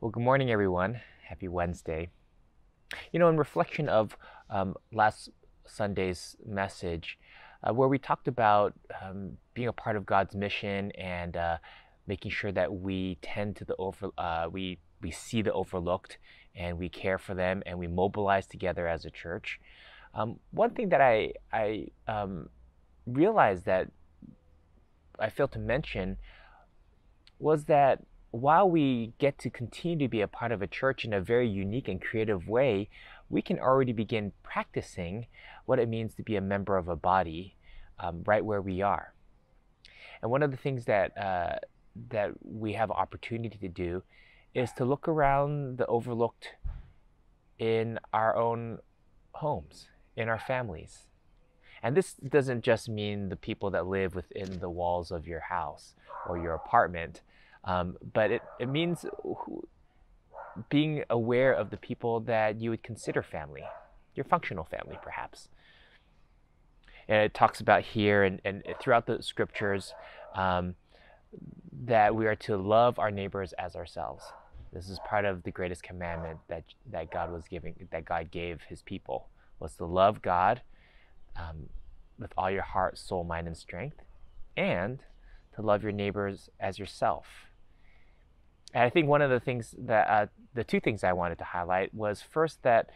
Well, good morning, everyone. Happy Wednesday. In reflection of last Sunday's message, where we talked about being a part of God's mission and making sure that we tend to we see the overlooked and we care for them and we mobilize together as a church. One thing that I realized that I failed to mention was that while we get to continue to be a part of a church in a very unique and creative way, we can already begin practicing what it means to be a member of a body right where we are. And one of the things that we have opportunity to do is to look around the overlooked in our own homes, in our families. And this doesn't just mean the people that live within the walls of your house or your apartment, but it means being aware of the people that you would consider family, your functional family, perhaps. And it talks about here and throughout the scriptures um, that we are to love our neighbors as ourselves. This is part of the greatest commandment that God gave his people, was to love God um, with all your heart, soul, mind, and strength, and to love your neighbors as yourself. And I think one of the things the two things I wanted to highlight was first that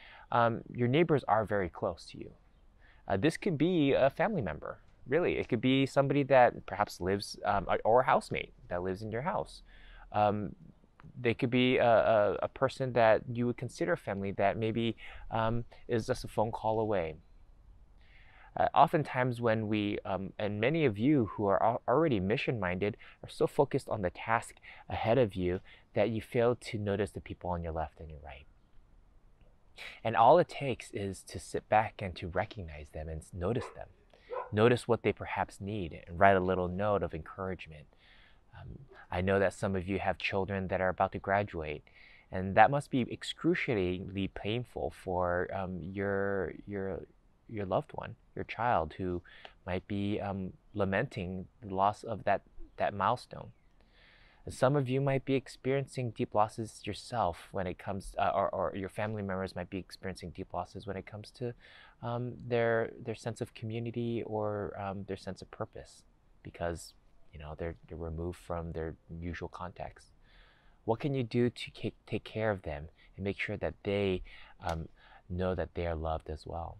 your neighbors are very close to you. This could be a family member, really. It could be somebody that perhaps lives, or a housemate that lives in your house. Um, they could be a person that you would consider family that maybe is just a phone call away. Oftentimes when and many of you who are already mission minded are so focused on the task ahead of you that you fail to notice the people on your left and your right. And all it takes is to sit back and to recognize them and notice them. Notice what they perhaps need and write a little note of encouragement. I know that some of you have children that are about to graduate, and that must be excruciatingly painful for your loved one, your child, who might be lamenting the loss of that milestone. And some of you might be experiencing deep losses yourself when it comes, or your family members might be experiencing deep losses when it comes to their sense of community or their sense of purpose, because they're removed from their usual context. What can you do to take care of them and make sure that they know that they are loved as well?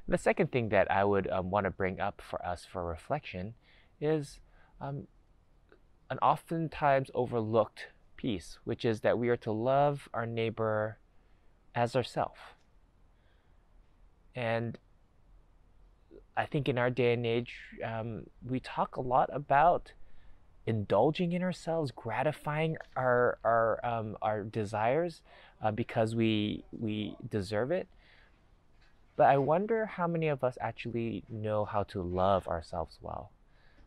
The second thing that I would want to bring up for us for reflection is um, an oftentimes overlooked piece, which is that we are to love our neighbor as ourselves. And I think in our day and age, we talk a lot about indulging in ourselves, gratifying our desires because we deserve it. But I wonder how many of us actually know how to love ourselves well,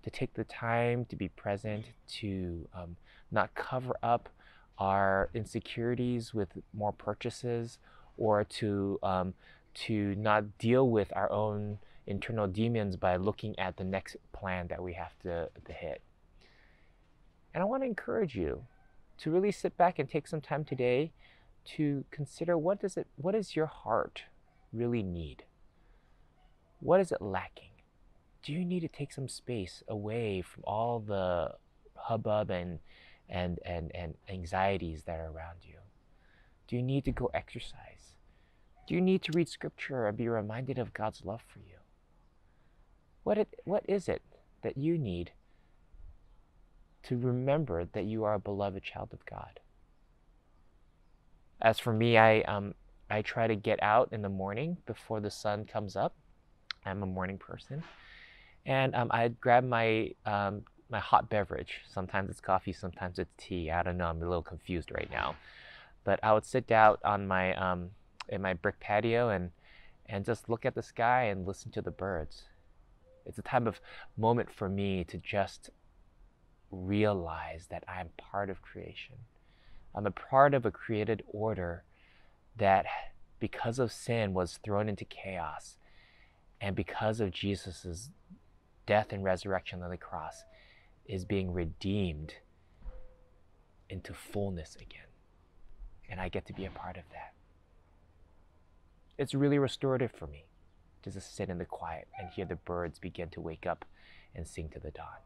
to take the time to be present, to not cover up our insecurities with more purchases, or to not deal with our own internal demons by looking at the next plan that we have to hit. And I want to encourage you to really sit back and take some time today to consider what does your heart really need? What is it lacking? Do you need to take some space away from all the hubbub and anxieties that are around you? Do you need to go exercise? Do you need to read scripture and be reminded of God's love for you? What is it that you need to remember that you are a beloved child of God? As for me, I try to get out in the morning before the sun comes up. I'm a morning person, and I'd grab my hot beverage. Sometimes it's coffee, sometimes it's tea. I don't know. I'm a little confused right now, but I would sit out on my in my brick patio and just look at the sky and listen to the birds. It's a time of moment for me to just realize that I'm part of creation. I'm a part of a created order that, because of sin, was thrown into chaos. And because of Jesus' death and resurrection on the cross, is being redeemed into fullness again. And I get to be a part of that. It's really restorative for me just to sit in the quiet and hear the birds begin to wake up and sing to the dawn.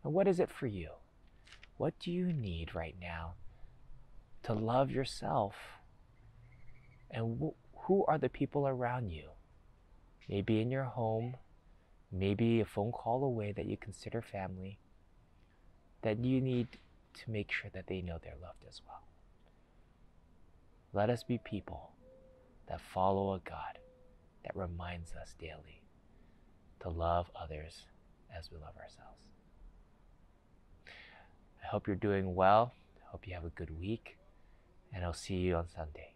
And what is it for you? What do you need right now to love yourself? And who are the people around you? Maybe in your home, maybe a phone call away that you consider family, that you need to make sure that they know they're loved as well. Let us be people that follow a God that reminds us daily to love others as we love ourselves. I hope you're doing well. I hope you have a good week, and I'll see you on Sunday.